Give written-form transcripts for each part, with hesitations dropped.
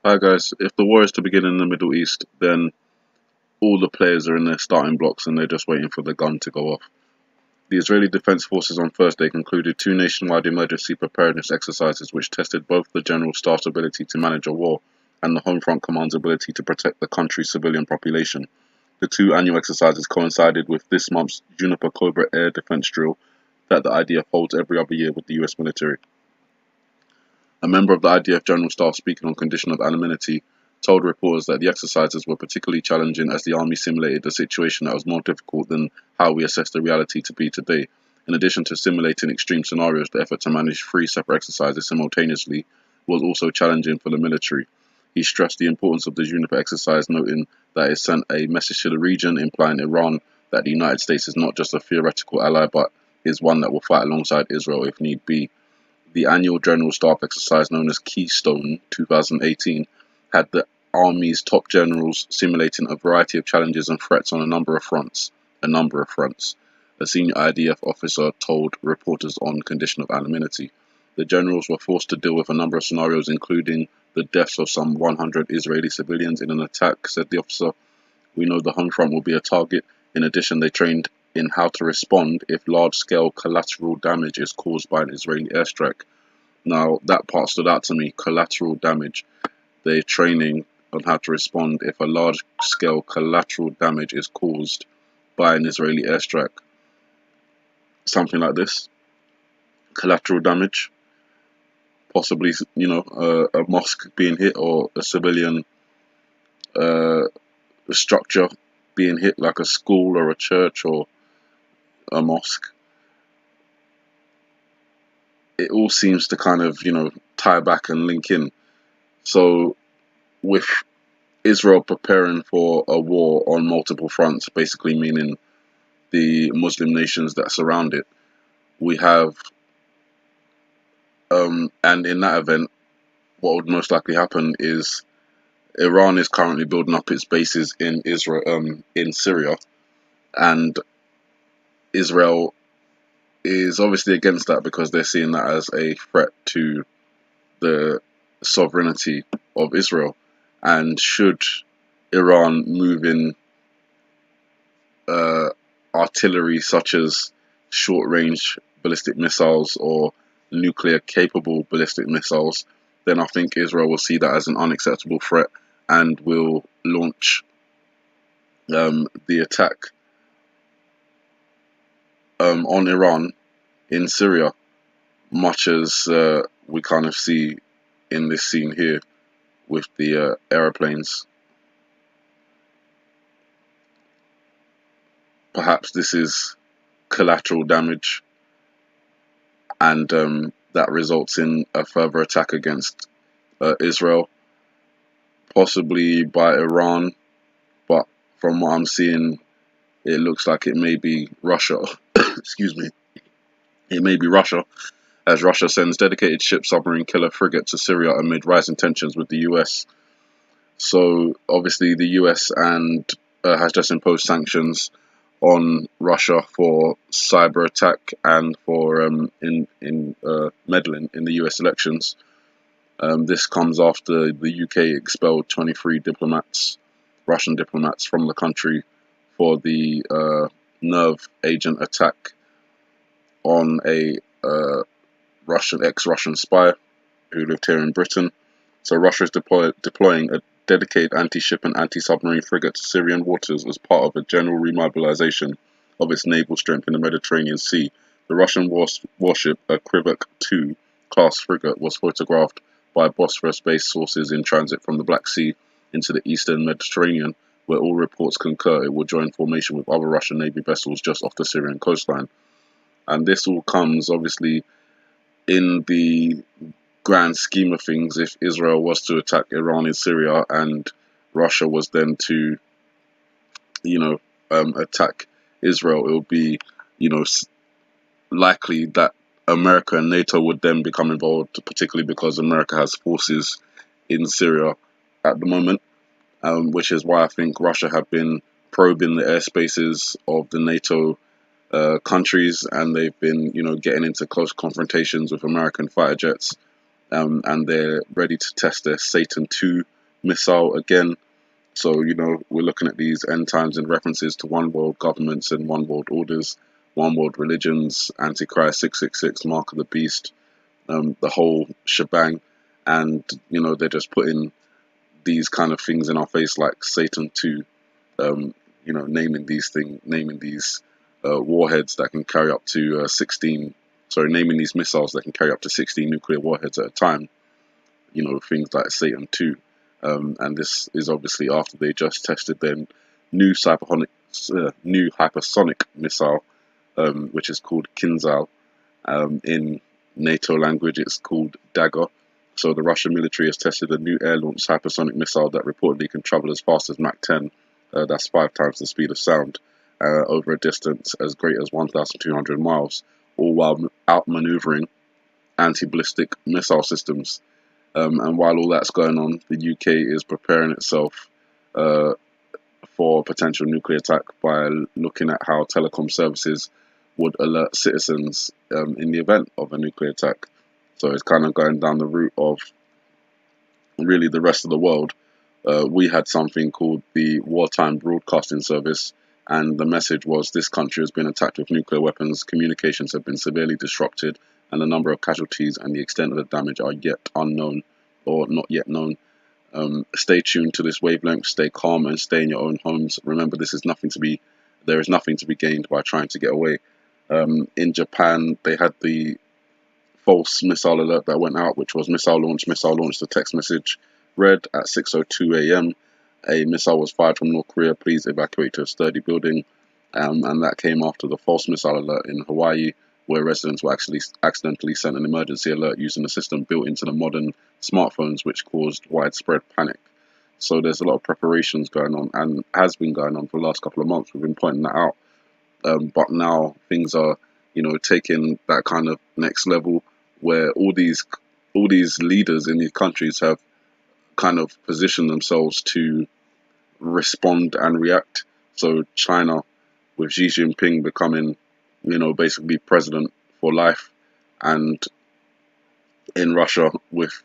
Hi guys, if the war is to begin in the Middle East, then all the players are in their starting blocks and they're just waiting for the gun to go off. The Israeli Defense Forces on Thursday concluded two nationwide emergency preparedness exercises which tested both the General Staff's ability to manage a war and the Home Front Command's ability to protect the country's civilian population. The two annual exercises coincided with this month's Juniper Cobra air defense drill that the IDF holds every other year with the US military. A member of the IDF General Staff speaking on condition of anonymity told reporters that the exercises were particularly challenging as the army simulated a situation that was more difficult than how we assess the reality to be today. In addition to simulating extreme scenarios, the effort to manage three separate exercises simultaneously was also challenging for the military. He stressed the importance of the Juniper exercise, noting that it sent a message to the region, implying Iran that the United States is not just a theoretical ally, but is one that will fight alongside Israel if need be. The annual General Staff exercise, known as Keystone 2018, had the Army's top generals simulating a variety of challenges and threats on a number of fronts. A senior IDF officer told reporters on condition of anonymity. The generals were forced to deal with a number of scenarios, including the deaths of some 100 Israeli civilians in an attack, said the officer. We know the home front will be a target. In addition, they trained in how to respond if large-scale collateral damage is caused by an Israeli airstrike. Now, that part stood out to me, collateral damage. They're training on how to respond if a large-scale collateral damage is caused by an Israeli airstrike. Something like this. Collateral damage. Possibly, a mosque being hit or a civilian structure being hit, like a school or a church or a mosque. It all seems to kind of, tie back and link in. So with Israel preparing for a war on multiple fronts, basically meaning the Muslim nations that surround it, we have, and in that event, what would most likely happen is Iran is currently building up its bases in in Syria, and Israel is obviously against that because they're seeing that as a threat to the sovereignty of Israel. And should Iran move in artillery such as short-range ballistic missiles or nuclear-capable ballistic missiles, then I think Israel will see that as an unacceptable threat and will launch the attack on Iran in Syria, much as we kind of see in this scene here with the aeroplanes. Perhaps this is collateral damage, and that results in a further attack against Israel, possibly by Iran, but from what I'm seeing, it looks like it may be Russia. Excuse me. It may be Russia, as Russia sends dedicated ship submarine killer frigate to Syria amid rising tensions with the US. So obviously the US and has just imposed sanctions on Russia for cyber attack and for meddling in the US elections. This comes after the UK expelled 23 Russian diplomats from the country for the nerve agent attack on a ex-Russian spy who lived here in Britain. So Russia is deploying a dedicated anti-ship and anti-submarine frigate to Syrian waters as part of a general remobilization of its naval strength in the Mediterranean Sea. The Russian warship, a Krivak II class frigate, was photographed by Bosphorus-based sources in transit from the Black Sea into the eastern Mediterranean, where all reports concur it will join formation with other Russian Navy vessels just off the Syrian coastline. And this all comes, obviously, in the grand scheme of things. If Israel was to attack Iran in Syria and Russia was then to, attack Israel, it would be, likely that America and NATO would then become involved, particularly because America has forces in Syria at the moment, which is why I think Russia have been probing the airspaces of the NATO countries, and they've been, getting into close confrontations with American fighter jets, and they're ready to test their Satan II missile again. So, we're looking at these end times in references to one world governments and one world orders, one world religions, Antichrist, 666, Mark of the Beast, the whole shebang. And, they're just putting these kind of things in our face like Satan 2, naming these warheads that can carry up to 16, naming these missiles that can carry up to 16 nuclear warheads at a time, things like Satan 2. And this is obviously after they just tested their new hypersonic missile, which is called Kinzhal. In NATO language, it's called Dagger. So the Russian military has tested a new air-launched hypersonic missile that reportedly can travel as fast as Mach 10. That's 5 times the speed of sound, over a distance as great as 1,200 miles, all while outmaneuvering anti-ballistic missile systems. And while all that's going on, the UK is preparing itself for a potential nuclear attack by looking at how telecom services would alert citizens in the event of a nuclear attack. So it's kind of going down the route of really the rest of the world. We had something called the Wartime Broadcasting Service, and the message was this country has been attacked with nuclear weapons, communications have been severely disrupted, and the number of casualties and the extent of the damage are yet unknown or not yet known. Stay tuned to this wavelength, stay calm and stay in your own homes. Remember, there is nothing to be gained by trying to get away. In Japan, they had the false missile alert that went out, which was missile launch. The text message read at 6:02 a.m. a missile was fired from North Korea. Please evacuate to a sturdy building. And that came after the false missile alert in Hawaii, where residents were actually accidentally sent an emergency alert using a system built into the modern smartphones, which caused widespread panic. So there's a lot of preparations going on, and has been going on for the last couple of months. We've been pointing that out. But now things are, taking that kind of next level, where all these leaders in these countries have kind of positioned themselves to respond and react. So China, with Xi Jinping becoming, basically president for life, and in Russia with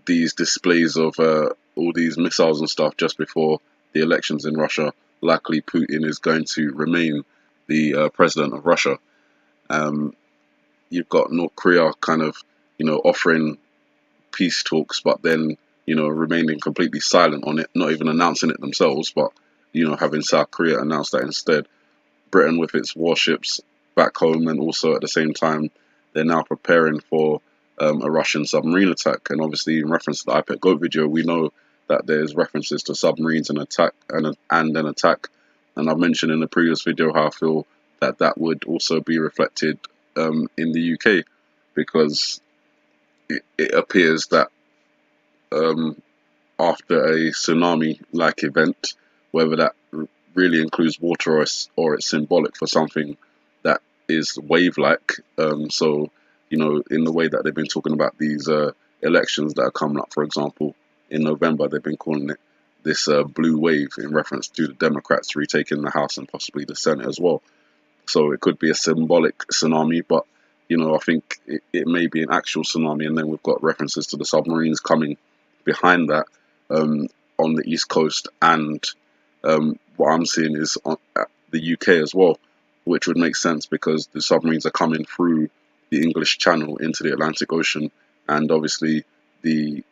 these displays of all these missiles and stuff just before the elections in Russia, likely Putin is going to remain the president of Russia. You've got North Korea kind of, offering peace talks, but then, remaining completely silent on it, not even announcing it themselves, but, having South Korea announce that instead. Britain with its warships back home, and also at the same time, they're now preparing for a Russian submarine attack. And obviously, in reference to the iPad Goat video, we know that there's references to submarines and an attack. And I've mentioned in the previous video how I feel that that would also be reflected in the UK, because it appears that after a tsunami-like event, whether that really includes water or it's symbolic for something that is wave-like. So, in the way that they've been talking about these elections that are coming up, for example, in November, they've been calling it this blue wave in reference to the Democrats retaking the House and possibly the Senate as well. So it could be a symbolic tsunami, but, I think it may be an actual tsunami. And then we've got references to the submarines coming behind that on the East Coast, and what I'm seeing is at the UK as well, which would make sense because the submarines are coming through the English Channel into the Atlantic Ocean, and obviously the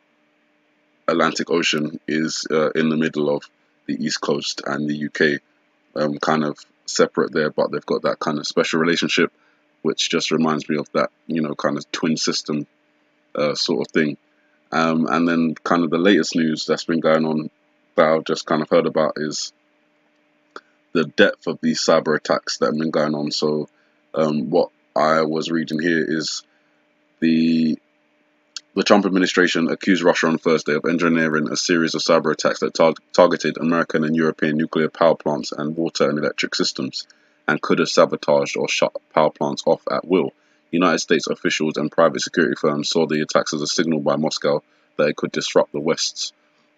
Atlantic Ocean is in the middle of the East Coast and the UK, kind of separate there, but they've got that kind of special relationship, which just reminds me of that, kind of twin system sort of thing. And then kind of the latest news that's been going on that I've just kind of heard about is the depth of these cyber attacks that have been going on. So what I was reading here is the Trump administration accused Russia on Thursday of engineering a series of cyber attacks that targeted American and European nuclear power plants and water and electric systems, and could have sabotaged or shut power plants off at will. United States officials and private security firms saw the attacks as a signal by Moscow that it could disrupt the West's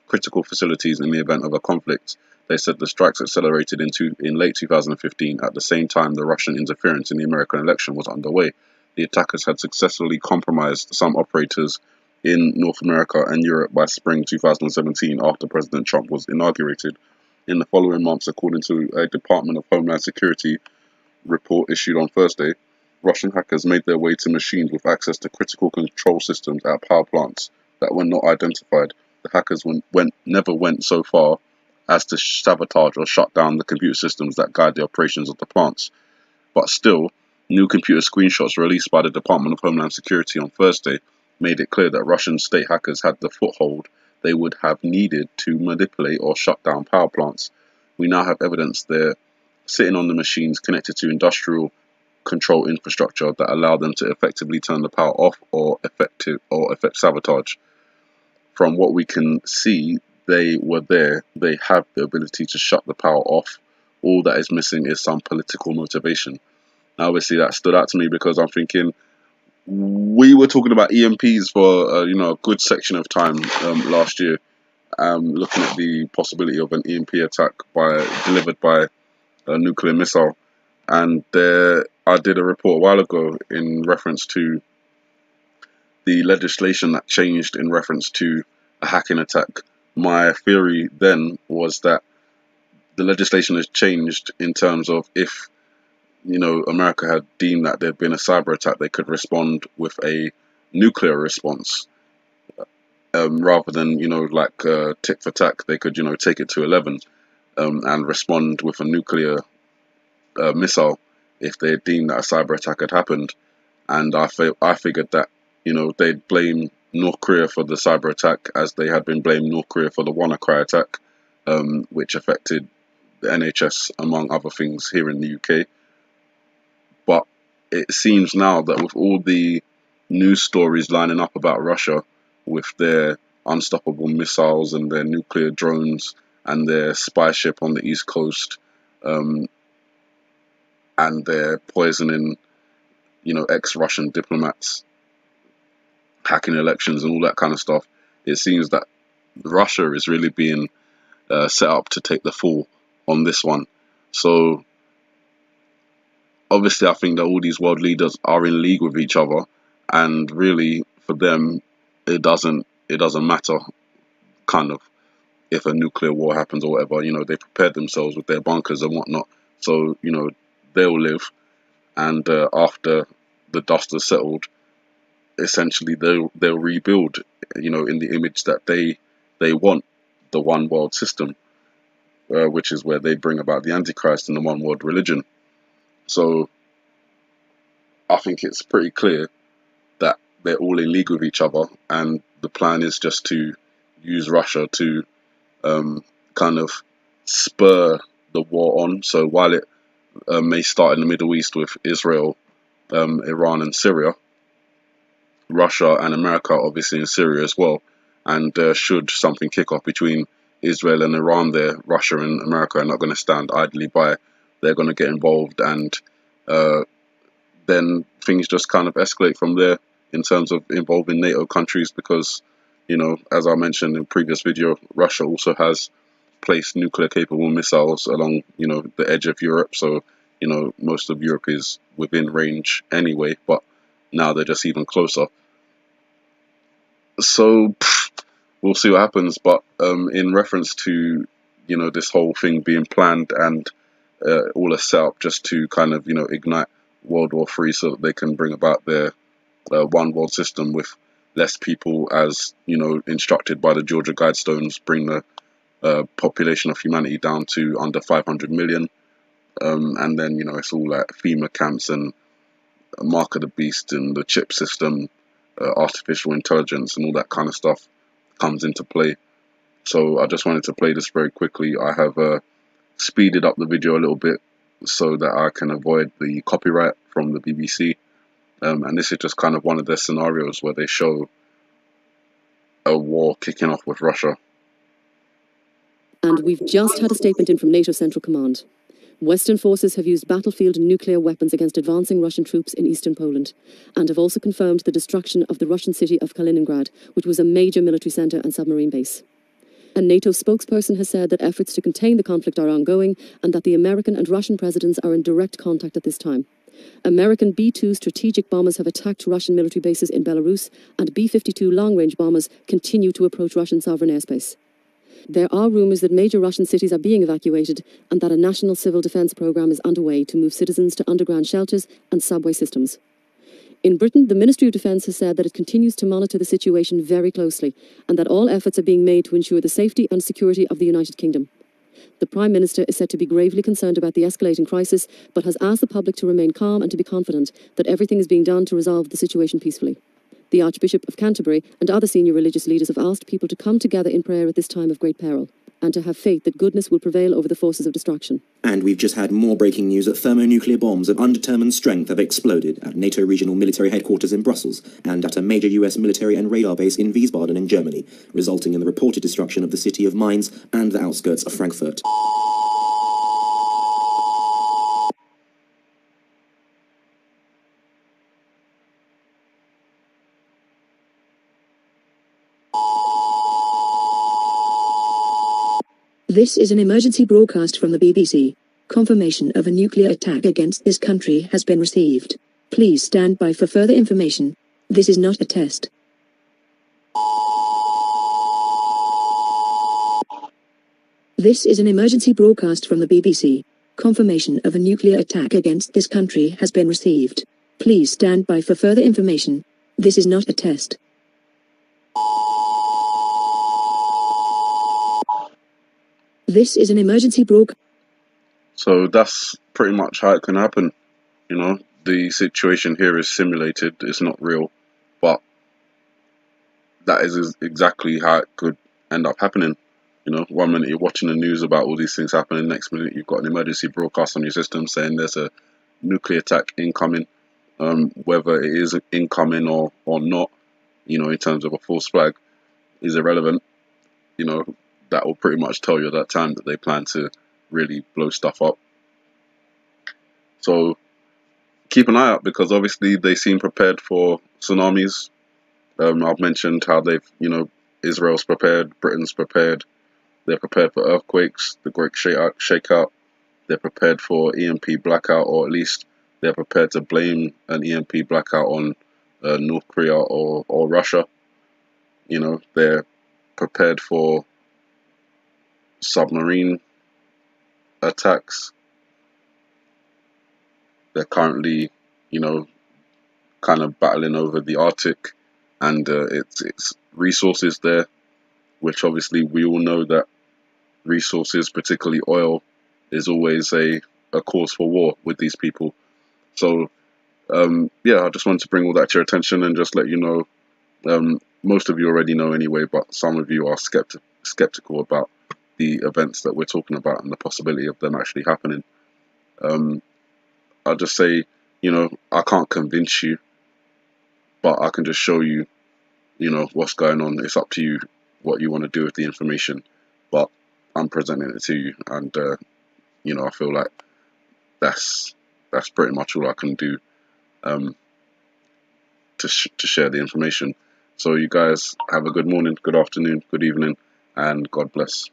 critical facilities in the event of a conflict. They said the strikes accelerated in late 2015, at the same time the Russian interference in the American election was underway. The attackers had successfully compromised some operators in North America and Europe by spring 2017 after President Trump was inaugurated. In the following months, according to a Department of Homeland Security report issued on Thursday, Russian hackers made their way to machines with access to critical control systems at power plants that were not identified. The hackers never went so far as to sabotage or shut down the computer systems that guide the operations of the plants. But still, new computer screenshots released by the Department of Homeland Security on Thursday made it clear that Russian state hackers had the foothold they would have needed to manipulate or shut down power plants. We now have evidence they're sitting on the machines connected to industrial control infrastructure that allow them to effectively turn the power off or effect sabotage. From what we can see, they were there. They have the ability to shut the power off. All that is missing is some political motivation. Now, obviously, that stood out to me because I'm thinking we were talking about EMPs for a good section of time last year, looking at the possibility of an EMP attack delivered by a nuclear missile. And I did a report a while ago in reference to the legislation that changed in reference to a hacking attack. My theory then was that the legislation has changed in terms of if America had deemed that there'd been a cyber attack, they could respond with a nuclear response rather than tit for tat. They could take it to 11 and respond with a nuclear missile if they had deemed that a cyber attack had happened. And I figured that they'd blame North Korea for the cyber attack as they had been blaming North Korea for the WannaCry attack, which affected the NHS among other things here in the UK. But it seems now that with all the news stories lining up about Russia with their unstoppable missiles and their nuclear drones and their spy ship on the East Coast, and their poisoning, ex-Russian diplomats, hacking elections and all that kind of stuff, it seems that Russia is really being set up to take the fall on this one. So obviously I think that all these world leaders are in league with each other, and really for them it doesn't matter kind of if a nuclear war happens or whatever. They prepared themselves with their bunkers and whatnot, so they'll live, and after the dust has settled, essentially they'll rebuild in the image that they want, the one world system, which is where they bring about the Antichrist and the one world religion. So I think it's pretty clear that they're all in league with each other, and the plan is just to use Russia to kind of spur the war on. So while it may start in the Middle East with Israel, Iran and Syria, Russia and America obviously in Syria as well, and should something kick off between Israel and Iran there, Russia and America are not going to stand idly by. They're going to get involved, and then things just kind of escalate from there in terms of involving NATO countries, because as I mentioned in previous video, Russia also has placed nuclear capable missiles along the edge of Europe. So most of Europe is within range anyway, but now they're just even closer. So we'll see what happens. But in reference to this whole thing being planned and all a setup just to kind of ignite World War III so that they can bring about their one world system with less people, as instructed by the Georgia Guidestones, bring the population of humanity down to under 500 million, and then it's all like FEMA camps and Mark of the Beast and the chip system, artificial intelligence and all that kind of stuff comes into play. So I just wanted to play this very quickly. I have speeded up the video a little bit so that I can avoid the copyright from the BBC, and this is just kind of one of their scenarios where they show a war kicking off with Russia. And we've just had a statement in from NATO Central Command. Western forces have used battlefield nuclear weapons against advancing Russian troops in eastern Poland, and have also confirmed the destruction of the Russian city of Kaliningrad, which was a major military centre and submarine base. A NATO spokesperson has said that efforts to contain the conflict are ongoing, and that the American and Russian presidents are in direct contact at this time. American B-2 strategic bombers have attacked Russian military bases in Belarus, and B-52 long-range bombers continue to approach Russian sovereign airspace. There are rumours that major Russian cities are being evacuated and that a national civil defence programme is underway to move citizens to underground shelters and subway systems. In Britain, the Ministry of Defence has said that it continues to monitor the situation very closely and that all efforts are being made to ensure the safety and security of the United Kingdom. The Prime Minister is said to be gravely concerned about the escalating crisis, but has asked the public to remain calm and to be confident that everything is being done to resolve the situation peacefully. The Archbishop of Canterbury and other senior religious leaders have asked people to come together in prayer at this time of great peril, and to have faith that goodness will prevail over the forces of destruction. And we've just had more breaking news that thermonuclear bombs of undetermined strength have exploded at NATO regional military headquarters in Brussels and at a major US military and radar base in Wiesbaden in Germany, resulting in the reported destruction of the city of Mainz and the outskirts of Frankfurt. This is an emergency broadcast from the BBC. Confirmation of a nuclear attack against this country has been received. Please stand by for further information. This is not a test. This is an emergency broadcast from the BBC. Confirmation of a nuclear attack against this country has been received. Please stand by for further information. This is not a test. This is an emergency broadcast. So that's pretty much how it can happen. You know, the situation here is simulated, it's not real, but that is exactly how it could end up happening. You know, 1 minute you're watching the news about all these things happening, next minute you've got an emergency broadcast on your system saying there's a nuclear attack incoming. Whether it is incoming or not, you know, in terms of a false flag, is irrelevant. You know, that will pretty much tell you at that time that they plan to really blow stuff up. So keep an eye out, because obviously they seem prepared for tsunamis. I've mentioned how they've, you know, Israel's prepared, Britain's prepared. They're prepared for earthquakes, the Great Shakeout. They're prepared for EMP blackout, or at least they're prepared to blame an EMP blackout on North Korea or Russia. You know, they're prepared for submarine attacks. They're currently, you know, kind of battling over the Arctic and its resources there, which obviously we all know that resources, particularly oil, is always a cause for war with these people. So yeah, I just wanted to bring all that to your attention and just let you know. Most of you already know anyway, but some of you are skeptical about the events that we're talking about and the possibility of them actually happening. I'll just say, you know, I can't convince you, but I can just show you, you know, what's going on. It's up to you what you want to do with the information, but I'm presenting it to you, and you know, I feel like that's pretty much all I can do to share the information. So you guys have a good morning, good afternoon, good evening, and God bless.